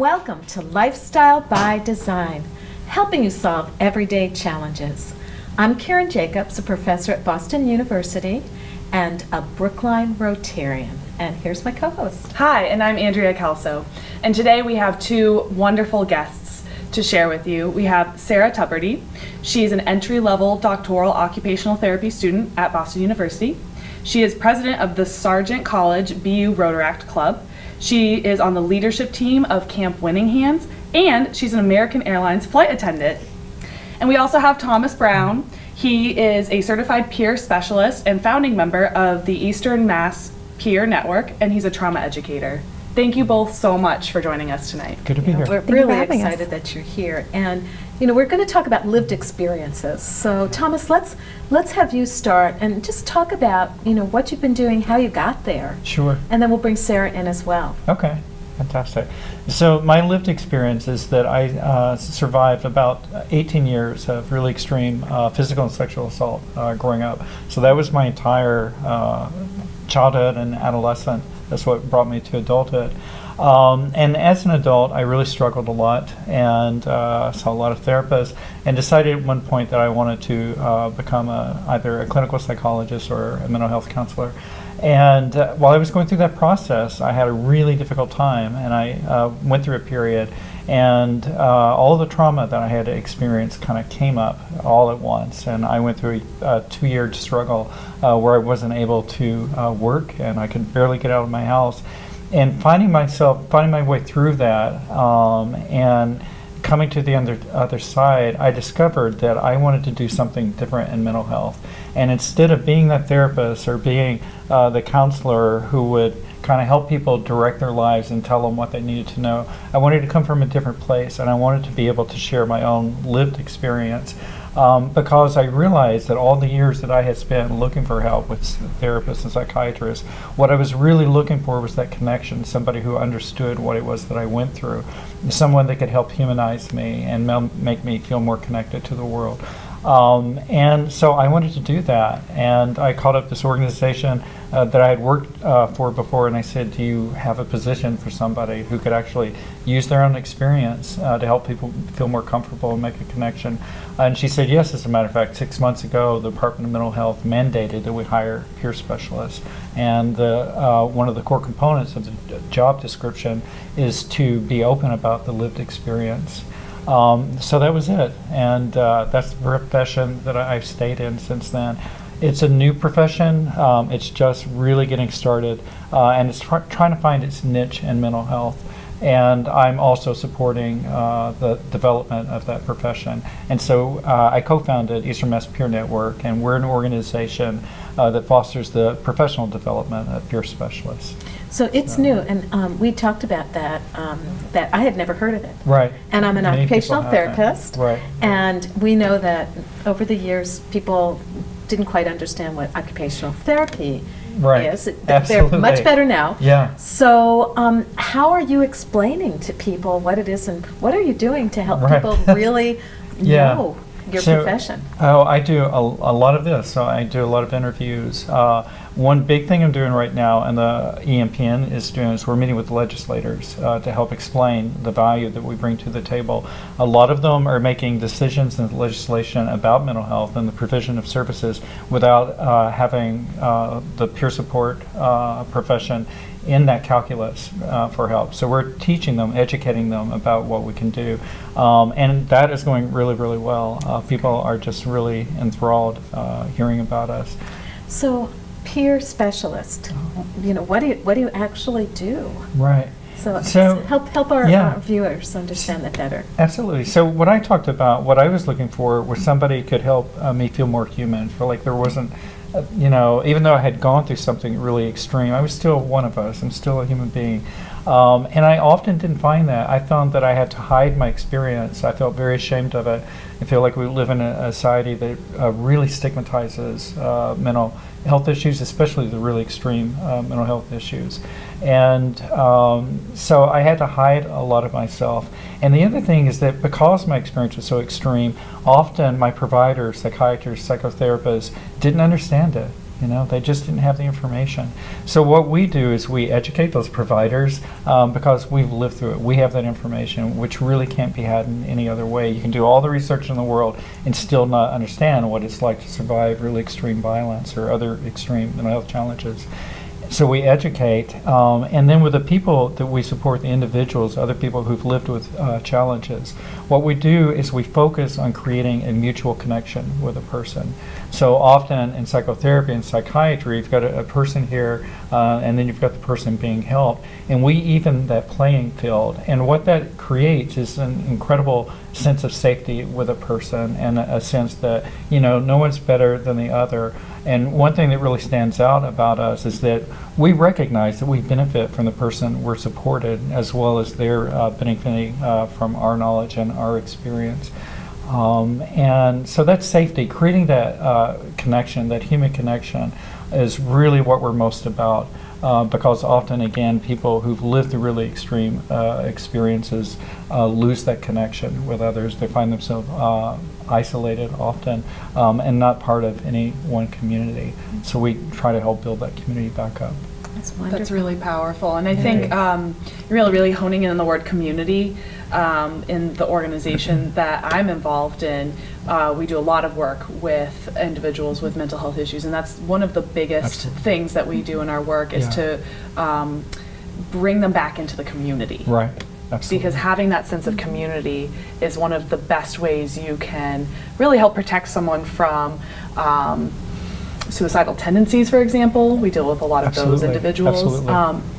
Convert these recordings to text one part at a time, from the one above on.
Welcome to Lifestyle by Design, helping you solve everyday challenges. I'm Karen Jacobs, a professor at Boston University and a Brookline Rotarian. And here's my co-host. Hi, and I'm Andrea Kelso. And today we have two wonderful guests to share with you. We have Sarah Tuberty. She's an entry-level doctoral occupational therapy student at Boston University. She is president of the Sargent College BU Rotaract Club. She is on the leadership team of Camp Winning Hands, and she's an American Airlines flight attendant. And we also have Thomas Brown. He is a certified peer specialist and founding member of the Eastern Mass Peer Network, and he's a trauma educator. Thank you both so much for joining us tonight. Good to be here. We're really excited that you're here. And we're going to talk about lived experiences. So Thomas, let's have you start and just talk about, what you've been doing, how you got there. Sure. And then we'll bring Sarah in as well. Okay, fantastic. So my lived experience is that I survived about 18 years of really extreme physical and sexual assault growing up. So that was my entire childhood and adolescence. That's what brought me to adulthood. And as an adult, I really struggled a lot and saw a lot of therapists and decided at one point that I wanted to become either a clinical psychologist or a mental health counselor. And while I was going through that process, I had a really difficult time, and I went through a period, and all of the trauma that I had experienced kind of came up all at once, and I went through a 2-year struggle where I wasn't able to work, and I could barely get out of my house. And finding my way through that, and coming to the other side, I discovered that I wanted to do something different in mental health. And instead of being that therapist or being the counselor who would kind of help people direct their lives and tell them what they needed to know, I wanted to come from a different place, and I wanted to be able to share my own lived experience. Because I realized that all the years that I had spent looking for help with therapists and psychiatrists, what I was really looking for was that connection, somebody who understood what it was that I went through, someone that could help humanize me and make me feel more connected to the world. And so I wanted to do that, and I called up this organization that I had worked for before, and I said, do you have a position for somebody who could actually use their own experience to help people feel more comfortable and make a connection? And she said yes. As a matter of fact, 6 months ago, the Department of Mental Health mandated that we hire peer specialists, and one of the core components of the job description is to be open about the lived experience. So that was it, and that's the profession that I've stayed in since then. It's a new profession. It's just really getting started, and it's trying to find its niche in mental health. And I'm also supporting the development of that profession. And so I co-founded Eastern Mass Peer Network, and we're an organization that fosters the professional development of peer specialists. So it's new, and we talked about that I had never heard of it. Right. And I'm an Many occupational people haven't. therapist. Right. And we know that over the years, people didn't quite understand what occupational therapy Right. is. They're Absolutely. much better now. Yeah. So how are you explaining to people what it is, and what are you doing to help Right. people really Yeah. know your So, profession? Oh, I do a lot of this. So I do a lot of interviews. One big thing I'm doing right now, and the EMPN is doing, is we're meeting with legislators to help explain the value that we bring to the table. A lot of them are making decisions in legislation about mental health and the provision of services without having the peer support profession in that calculus for help. So we're teaching them, educating them about what we can do. And that is going really, really well. People are just really enthralled hearing about us. So peer specialist, what do you actually do? Right. So help our viewers understand that better. Absolutely. So what I talked about, what I was looking for was somebody who could help me feel more human, feel like there wasn't, even though I had gone through something really extreme, I was still one of us. I'm still a human being. And I often didn't find that. I found that I had to hide my experience. I felt very ashamed of it. I feel like we live in a society that really stigmatizes mental health issues, especially the really extreme mental health issues. And so I had to hide a lot of myself. And the other thing is that because my experience was so extreme, often my providers, psychiatrists, psychotherapists, didn't understand it. They just didn't have the information. So what we do is we educate those providers because we've lived through it. We have that information, which really can't be had in any other way. You can do all the research in the world and still not understand what it's like to survive really extreme violence or other extreme mental health challenges. So we educate, and then with the people that we support, the individuals, other people who've lived with challenges, what we do is we focus on creating a mutual connection with a person. So often in psychotherapy and psychiatry, you've got a person here, and then you've got the person being helped, and we even that playing field. And what that creates is an incredible sense of safety with a person, and a sense that no one's better than the other. And one thing that really stands out about us is that we recognize that we benefit from the person we're supported, as well as they're benefiting from our knowledge and our experience. And so that's safety. Creating that connection, that human connection, is really what we're most about. Because often, again, people who've lived through really extreme experiences lose that connection with others. They find themselves isolated often and not part of any one community. So we try to help build that community back up. That's wonderful. That's really powerful. And I think you're really honing in on the word community in the organization that I'm involved in. We do a lot of work with individuals with mental health issues, and that's one of the biggest things that we do in our work is to bring them back into the community. Right. Absolutely. Because having that sense of community is one of the best ways you can really help protect someone from suicidal tendencies, for example. We deal with a lot of those individuals.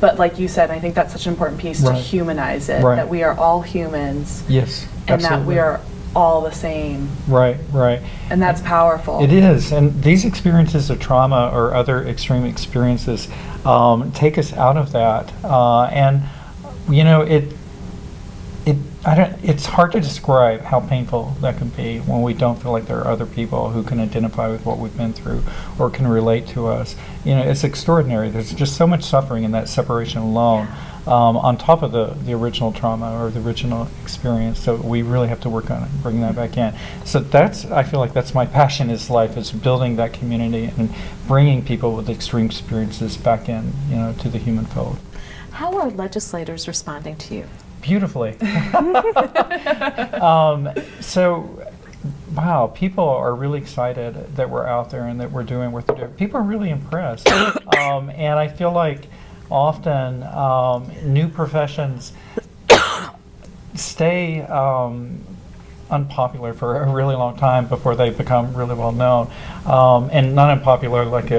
But like you said, I think that's such an important piece to humanize it, that we are all humans. Yes, and that we are all the same. Right. And that's powerful. It is. And these experiences of trauma or other extreme experiences take us out of that. And it's hard to describe how painful that can be when we don't feel like there are other people who can identify with what we've been through or can relate to us. It's extraordinary. There's just so much suffering in that separation alone, on top of the original trauma or the original experience. So we really have to work on it and bring that back in. So I feel like that's my passion in life, is building that community and bringing people with extreme experiences back in, to the human fold. How are legislators responding to you? Beautifully. Wow, people are really excited that we're out there and that we're doing what they're doing. People are really impressed. And I feel like often new professions stay unpopular for a really long time before they become really well known. And not unpopular like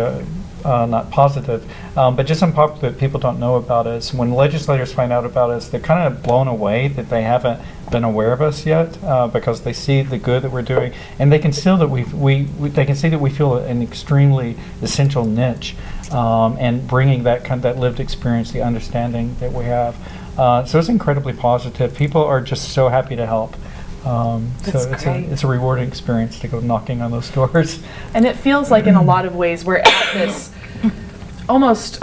not positive, but just unpopular that people don't know about us. When legislators find out about us, they're kind of blown away that they haven't been aware of us yet, because they see the good that we're doing, and they can see that they can see that we feel an extremely essential niche, and bringing that lived experience, the understanding that we have. So it's incredibly positive. People are just so happy to help. So it's a rewarding experience to go knocking on those doors. And it feels like in a lot of ways we're at this almost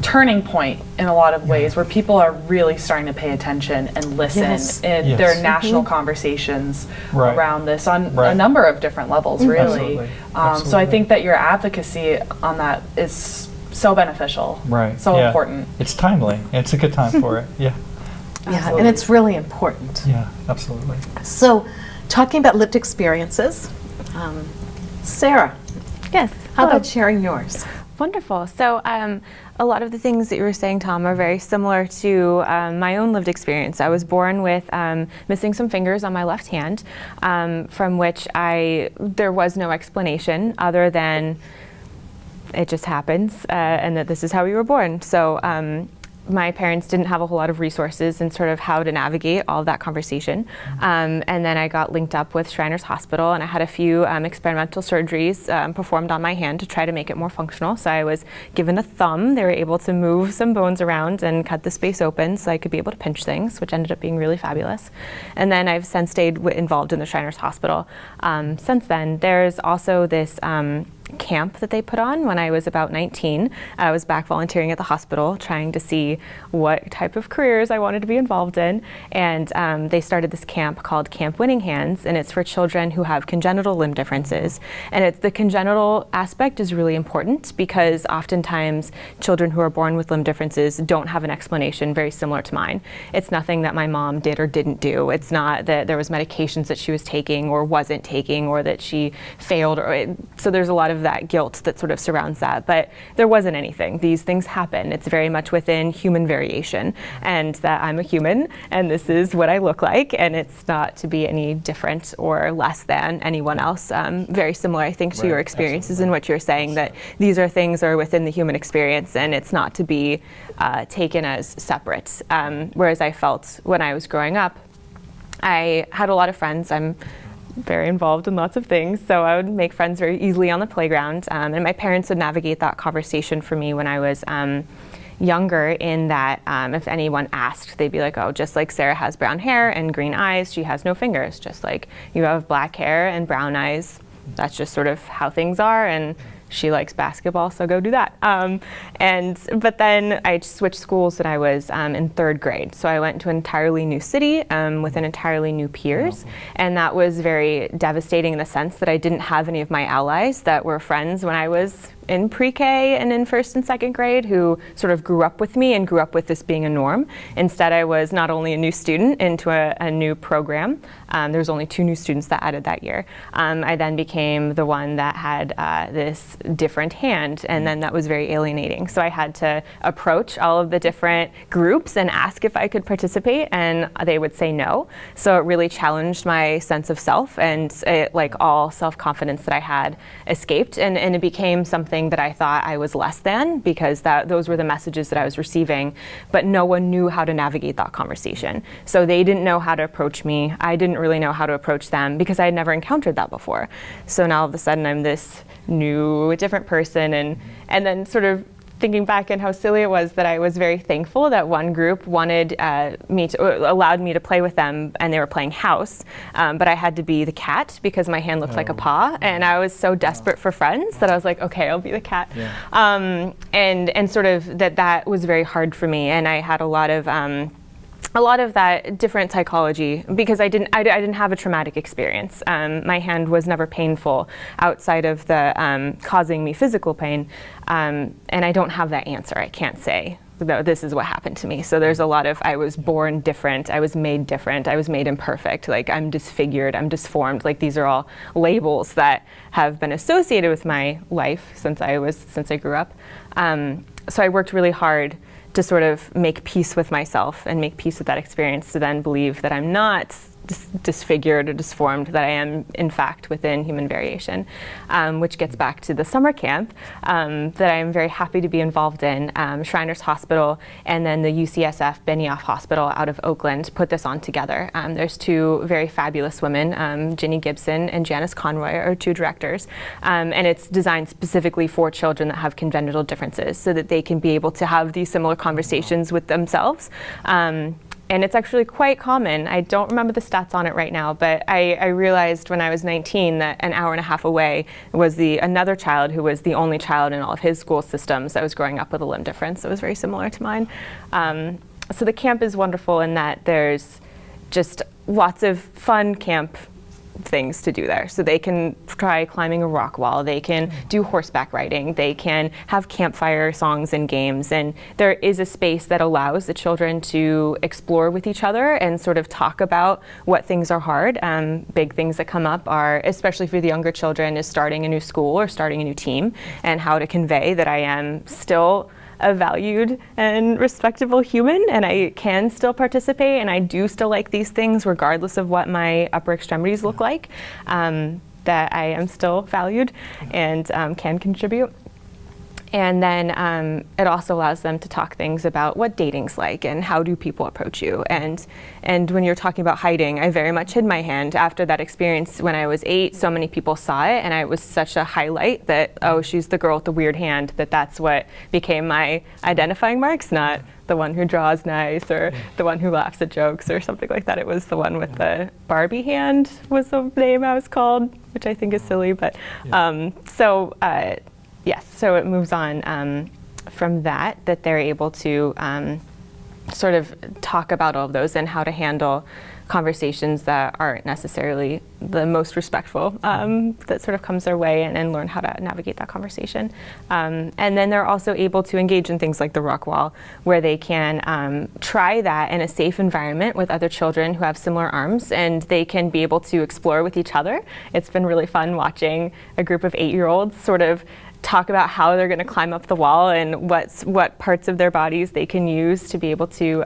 turning point in a lot of ways where people are really starting to pay attention and listen. And there are national conversations around this on a number of different levels, really. Absolutely. So I think that your advocacy on that is so beneficial, important. It's timely. It's a good time for it. Yeah, and it's really important. Yeah, absolutely. So, talking about lived experiences, Sarah. Yes. How about sharing yours? Wonderful. So a lot of the things that you were saying, Tom, are very similar to my own lived experience. I was born with missing some fingers on my left hand, from which there was no explanation other than it just happens, and that this is how we were born. So my parents didn't have a whole lot of resources in sort of how to navigate all of that conversation. And then I got linked up with Shriners Hospital, and I had a few experimental surgeries performed on my hand to try to make it more functional. So I was given a thumb. They were able to move some bones around and cut the space open so I could be able to pinch things, which ended up being really fabulous. And then I've since stayed involved in the Shriners Hospital since then. There's also this camp that they put on when I was about 19. I was back volunteering at the hospital trying to see what type of careers I wanted to be involved in. And they started this camp called Camp Winning Hands, and it's for children who have congenital limb differences. And the congenital aspect is really important because oftentimes children who are born with limb differences don't have an explanation very similar to mine. It's nothing that my mom did or didn't do. It's not that there was medications that she was taking or wasn't taking, or that she failed. So there's a lot of that guilt that sort of surrounds that, but there wasn't anything. These things happen. It's very much within human variation, and that I'm a human and this is what I look like, and it's not to be any different or less than anyone else. Very similar, I think, to your experiences and what you're saying, that these are things that are within the human experience and it's not to be taken as separate. Whereas I felt when I was growing up, I had a lot of friends. I'm very involved in lots of things, so I would make friends very easily on the playground, and my parents would navigate that conversation for me when I was younger, in that if anyone asked, they'd be like, oh, just like Sarah has brown hair and green eyes, she has no fingers. Just like you have black hair and brown eyes, that's just sort of how things are, and she likes basketball, so go do that. But then I switched schools when I was in 3rd grade. So I went to an entirely new city with an entirely new peers. And that was very devastating in the sense that I didn't have any of my allies that were friends when I was in pre-K and in 1st and 2nd grade, who sort of grew up with me and grew up with this being a norm. Instead, I was not only a new student into a new program. There was only 2 new students that added that year. I then became the one that had this different hand, and then that was very alienating. So I had to approach all of the different groups and ask if I could participate, and they would say no. So it really challenged my sense of self, and like all self-confidence that I had escaped, and it became something that I thought I was less than, because those were the messages that I was receiving, but no one knew how to navigate that conversation. So they didn't know how to approach me. I didn't really know how to approach them because I had never encountered that before. So now all of a sudden I'm this new, different person, and then sort of thinking back and how silly it was that I was very thankful that one group wanted allowed me to play with them, and they were playing house, but I had to be the cat because my hand looked like a paw, and I was so desperate for friends that I was like, okay, I'll be the cat. Yeah. And sort of that was very hard for me, and I had a lot of that different psychology because I didn't have a traumatic experience. My hand was never painful outside of the causing me physical pain, and I don't have that answer. I can't say, this is what happened to me. So there's a lot of, I was born different, I was made different, I was made imperfect, like I'm disfigured, I'm disformed. Like these are all labels that have been associated with my life since I grew up. So I worked really hard to sort of make peace with myself and make peace with that experience, to then believe that I'm not disfigured or disformed, that I am in fact within human variation, which gets back to the summer camp that I am very happy to be involved in. Shriners Hospital and then the UCSF Benioff Hospital out of Oakland put this on together. There's 2 very fabulous women, Ginny Gibson and Janice Conroy are 2 directors, and it's designed specifically for children that have congenital differences so that they can be able to have these similar conversations with themselves. And it's actually quite common. I don't remember the stats on it right now, but I realized when I was 19 that an hour and a half away was another child who was the only child in all of his school systems that was growing up with a limb difference. It was very similar to mine. So the camp is wonderful in that there's just lots of fun camp things to do there. So they can try climbing a rock wall, they can do horseback riding, they can have campfire songs and games, and there is a space that allows the children to explore with each other and sort of talk about what things are hard. Big things that come up are, especially for the younger children, is starting a new school or starting a new team, and how to convey that I am still a valued and respectable human, and I can still participate, and I do still like these things regardless of what my upper extremities look like, that I am still valued and can contribute. And then it also allows them to talk things about what dating's like and how do people approach you. And when you're talking about hiding, I very much hid my hand. After that experience when I was 8, so many people saw it, and it was such a highlight that, oh, she's the girl with the weird hand, that's what became my identifying marks, not the one who draws nice, or the one who laughs at jokes, or something like that. It was the one with the Barbie hand was the name I was called, which I think is silly, but yes, so it moves on from that they're able to sort of talk about all of those and how to handle conversations that aren't necessarily the most respectful that sort of comes their way, and learn how to navigate that conversation. And then they're also able to engage in things like the rock wall, where they can try that in a safe environment with other children who have similar arms, and they can be able to explore with each other. It's been really fun watching a group of 8-year-olds sort of talk about how they're going to climb up the wall and what parts of their bodies they can use to be able to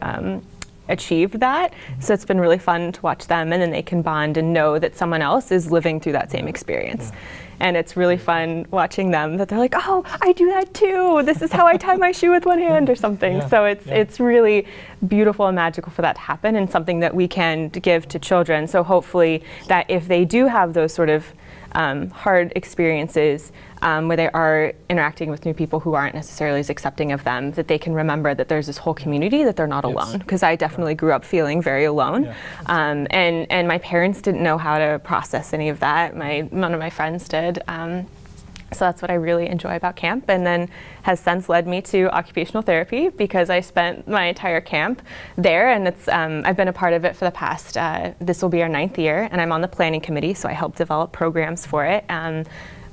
achieve that. So it's been really fun to watch them, and then they can bond and know that someone else is living through that same experience. And it's really fun watching them, that they're like, oh, I do that too. This is how I tie my shoe with one hand or something. So it's really beautiful and magical for that to happen, and something that we can give to children. So hopefully that if they do have those sort of hard experiences where they are interacting with new people who aren't necessarily as accepting of them, that they can remember that there's this whole community, that they're not alone. Because I definitely grew up feeling very alone. And my parents didn't know how to process any of that. None of my friends did. So that's what I really enjoy about camp, and then has since led me to occupational therapy, because I spent my entire camp there, and it's I've been a part of it for the past, this will be our 9th year, and I'm on the planning committee, so I help develop programs for it,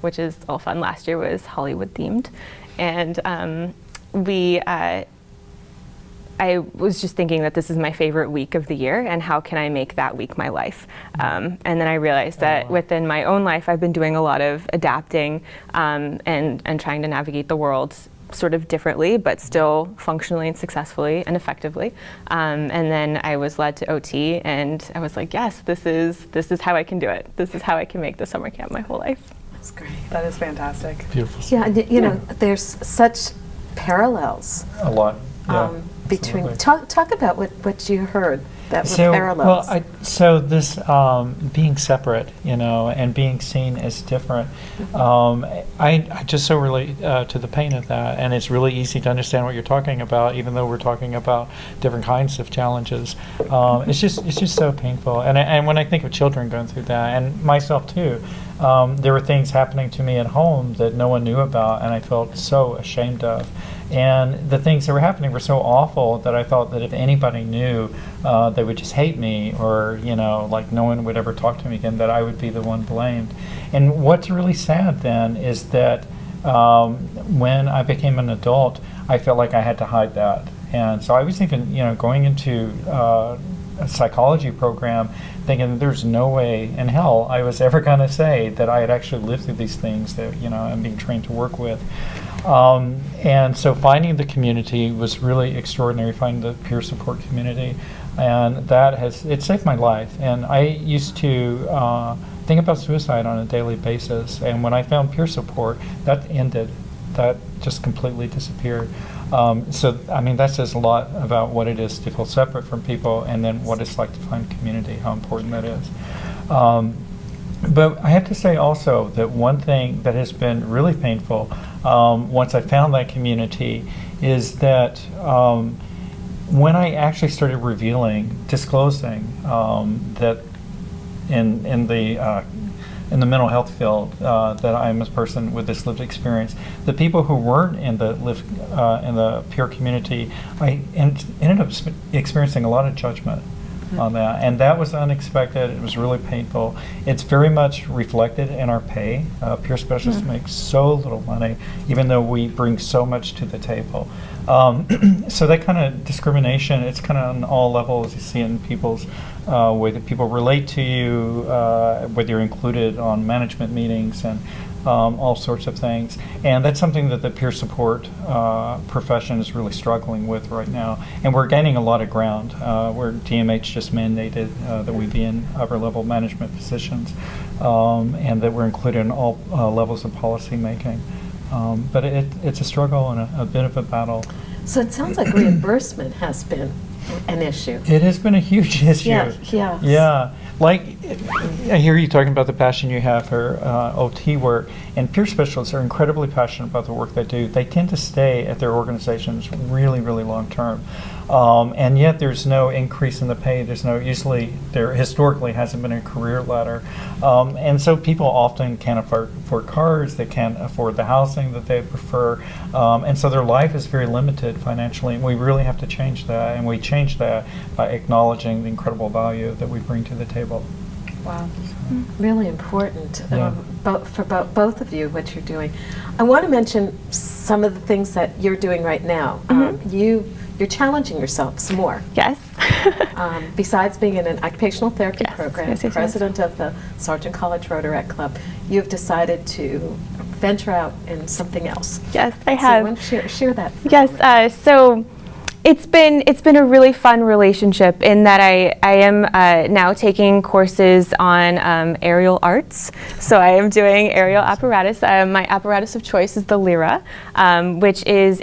which is all fun. Last year was Hollywood themed, and I was just thinking that this is my favorite week of the year, and how can I make that week my life? And then I realized that within my own life, I've been doing a lot of adapting and trying to navigate the world sort of differently, but still functionally and successfully and effectively. And then I was led to OT, and I was like, yes, this is how I can do it. This is how I can make the summer camp my whole life. That's great. That is fantastic. Beautiful. Yeah, and you know, there's such parallels A lot. Yeah. between. Absolutely. Talk about what you heard that were parallels. So this being separate, and being seen as different, I just so relate to the pain of that, and it's really easy to understand what you're talking about, even though we're talking about different kinds of challenges. It's just so painful, and when I think of children going through that, and myself too, there were things happening to me at home that no one knew about, and I felt so ashamed of. And the things that were happening were so awful that I thought that if anybody knew, they would just hate me, or like no one would ever talk to me again, that I would be the one blamed. And what's really sad then is that when I became an adult, I felt like I had to hide that. And so I was even, going into a psychology program, thinking there's no way in hell I was ever going to say that I had actually lived through these things that I'm being trained to work with. And so finding the community was really extraordinary, finding the peer support community, and it saved my life. And I used to think about suicide on a daily basis, and when I found peer support, that just completely disappeared. So that says a lot about what it is to feel separate from people, and then what it's like to find community, how important that is. But I have to say also that one thing that has been really painful once I found that community is that when I actually started disclosing that in the mental health field that I'm a person with this lived experience, the people who weren't in the peer community, I ended up experiencing a lot of judgment on that, and that was unexpected. It was really painful. It's very much reflected in our pay. Peer specialists make so little money, even though we bring so much to the table. So that kind of discrimination, it's kind of on all levels. You see in people's way that people relate to you, whether you're included on management meetings and all sorts of things. And that's something that the peer support profession is really struggling with right now. And we're gaining a lot of ground. Where DMH just mandated that we be in upper level management positions, and that we're included in all levels of policy making. But it's a struggle and a bit of a battle. So it sounds like reimbursement has been an issue. It has been a huge issue. Yeah. Yeah. Like, I hear you talking about the passion you have for OT work, and peer specialists are incredibly passionate about the work they do. They tend to stay at their organizations really, really long term. And yet there's no increase in the pay. Usually there historically hasn't been a career ladder. And so people often can't afford cars, they can't afford the housing that they prefer. And so their life is very limited financially. And we really have to change that. And we change that by acknowledging the incredible value that we bring to the table. Wow. Really important Yeah. for both of you, what you're doing. I want to mention some of the things that you're doing right now. You're challenging yourself some more. Yes. Besides being in an occupational therapy Yes, program, yes, yes, yes. president of the Sergeant College Rotaract Club, you've decided to venture out in something else. Yes, I So have. why don't you share that. for a Yes, moment. so it's been a really fun relationship in that I am now taking courses on aerial arts. So I am doing aerial apparatus. My apparatus of choice is the Lyra, which is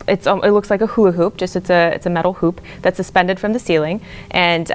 it looks like a hula hoop, just it's a metal hoop that's suspended from the ceiling, and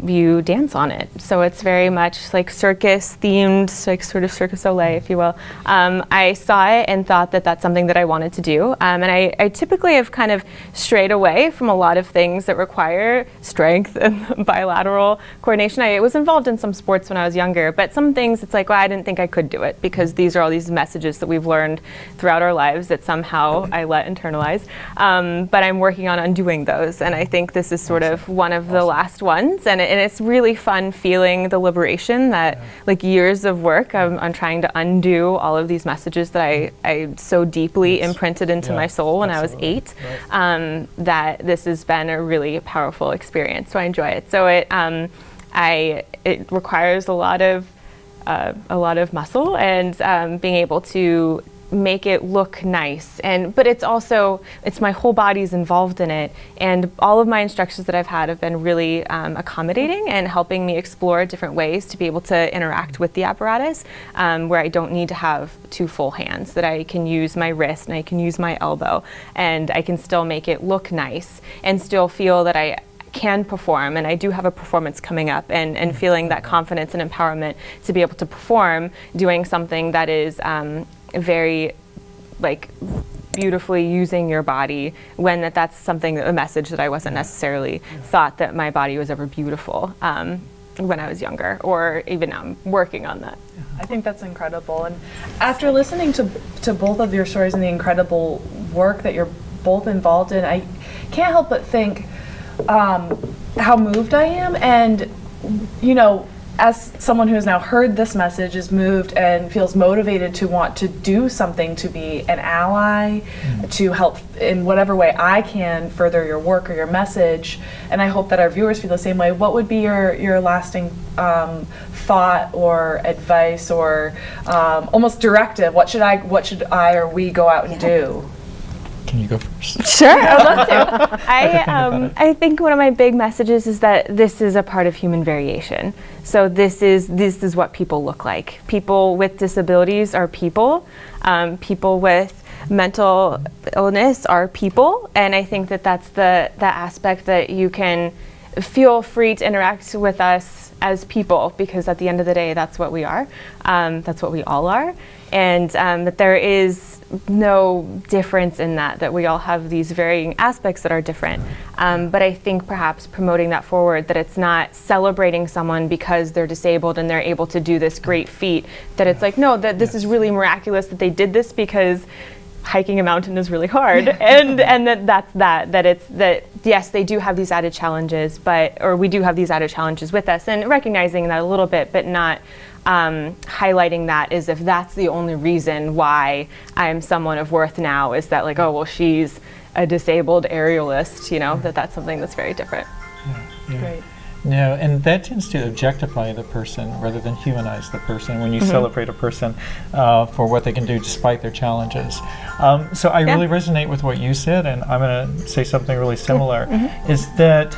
you dance on it. So it's very much like circus themed, like sort of Cirque du Soleil, if you will. I saw it and thought that that's something that I wanted to do, and I typically have kind of strayed away from a lot of things that require strength and bilateral coordination. I was involved in some sports when I was younger, but some things it's like, well, I didn't think I could do it because these are all these messages that we've learned throughout our lives that somehow I let internalize. But I'm working on undoing those, and I think this is sort of one of the last ones, and it's really fun feeling the liberation that like years of work I'm trying to undo all of these messages that I so deeply imprinted into my soul when I was 8, that this has been a really powerful experience, so I enjoy it. So it requires a lot of muscle and being able to make it look nice, but it's my whole body's involved in it, and all of my instructors that I've had have been really accommodating and helping me explore different ways to be able to interact with the apparatus, where I don't need to have 2 full hands, that I can use my wrist and I can use my elbow, and I can still make it look nice and still feel that I can perform, and I do have a performance coming up, and feeling that confidence and empowerment to be able to perform doing something that is very like beautifully using your body, when that's something, a message that I wasn't necessarily thought that my body was ever beautiful when I was younger, or even now I'm working on that. I think that's incredible. And after listening to both of your stories and the incredible work that you're both involved in, I can't help but think how moved I am. And, you know, as someone who has now heard this message, is moved and feels motivated to want to do something to be an ally, to help in whatever way I can further your work or your message. And I hope that our viewers feel the same way. What would be your lasting thought or advice or almost directive? What should I or we go out and do? Can you go first? Sure, I'd love to. I think one of my big messages is that this is a part of human variation. So this is what people look like. People with disabilities are people. People with mental illness are people, and I think that that's the aspect that you can feel free to interact with us as people, because at the end of the day, that's what we are. That's what we all are, and that there is no difference in that we all have these varying aspects that are different. But I think perhaps promoting that forward, that it's not celebrating someone because they're disabled and they're able to do this great feat, that it's like, no, that this is really miraculous that they did this because hiking a mountain is really hard, and that yes, they do have these added challenges, or we do have these added challenges with us, and recognizing that a little bit, but not highlighting that as if that's the only reason why I'm someone of worth now, is that like, oh, well, she's a disabled aerialist, you know, that's something that's very different. Yeah. Great. No, and that tends to objectify the person rather than humanize the person when you celebrate a person for what they can do despite their challenges. So I really resonate with what you said, and I'm going to say something really similar, is that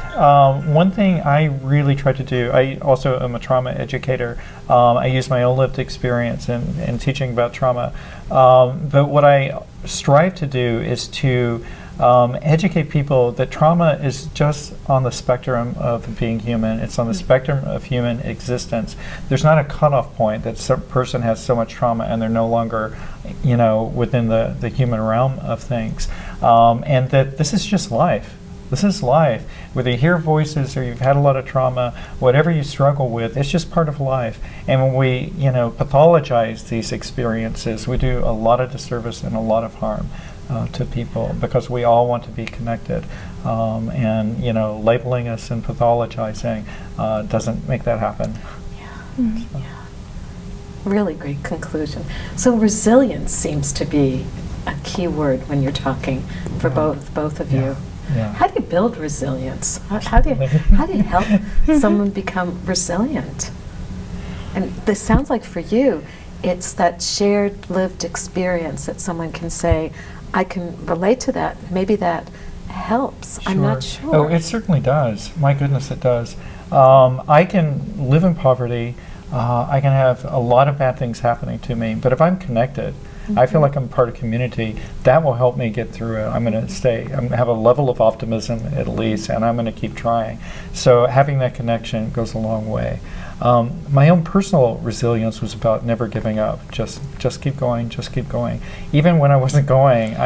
one thing I really try to do, I also am a trauma educator. I use my own lived experience in teaching about trauma. But what I strive to do is to educate people that trauma is just on the spectrum of being human. It's on the spectrum of human existence. There's not a cutoff point that some person has so much trauma and they're no longer, within the human realm of things. And that this is just life. This is life. Whether you hear voices or you've had a lot of trauma, whatever you struggle with, it's just part of life. And when we, pathologize these experiences, we do a lot of disservice and a lot of harm to people, because we all want to be connected. And, labeling us and pathologizing doesn't make that happen. Really great conclusion. So resilience seems to be a key word when you're talking for both of you. Yeah. How do you build resilience? How do you help someone become resilient? And this sounds like for you, it's that shared lived experience that someone can say, I can relate to that. Maybe that helps. I'm not sure. Oh, it certainly does. My goodness, it does. I can live in poverty. I can have a lot of bad things happening to me, but if I'm connected, I feel like I'm part of community, that will help me get through it. I'm going to have a level of optimism at least, and I'm going to keep trying. So having that connection goes a long way. My own personal resilience was about never giving up. Just keep going, just keep going. Even when I wasn't going,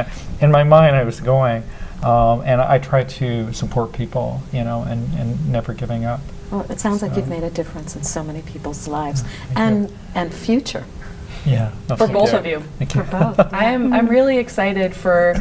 in my mind I was going, and I tried to support people, and never giving up. Well, it sounds like you've made a difference in so many people's lives and future. Yeah, For both of you. Thank you. For both. I'm really excited for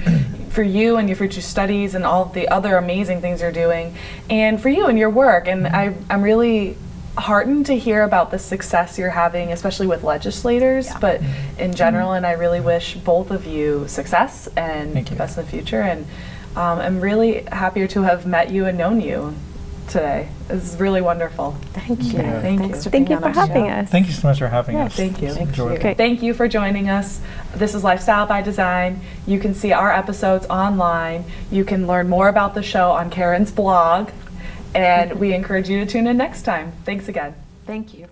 you and your future studies and all the other amazing things you're doing, and for you and your work. And I'm really heartened to hear about the success you're having, especially with legislators, but in general. And I really wish both of you success and the best in the future. And I'm really happier to have met you and known you today. It's really wonderful. Thank you. Yeah. Thanks Thank you being for on our having show. us. Thank you so much for having Yeah, us. thank you. It's Thank enjoyable. Great. Thank you for joining us. This is Lifestyle by Design. You can see our episodes online. You can learn more about the show on Karen's blog. And we encourage you to tune in next time. Thanks again. Thank you.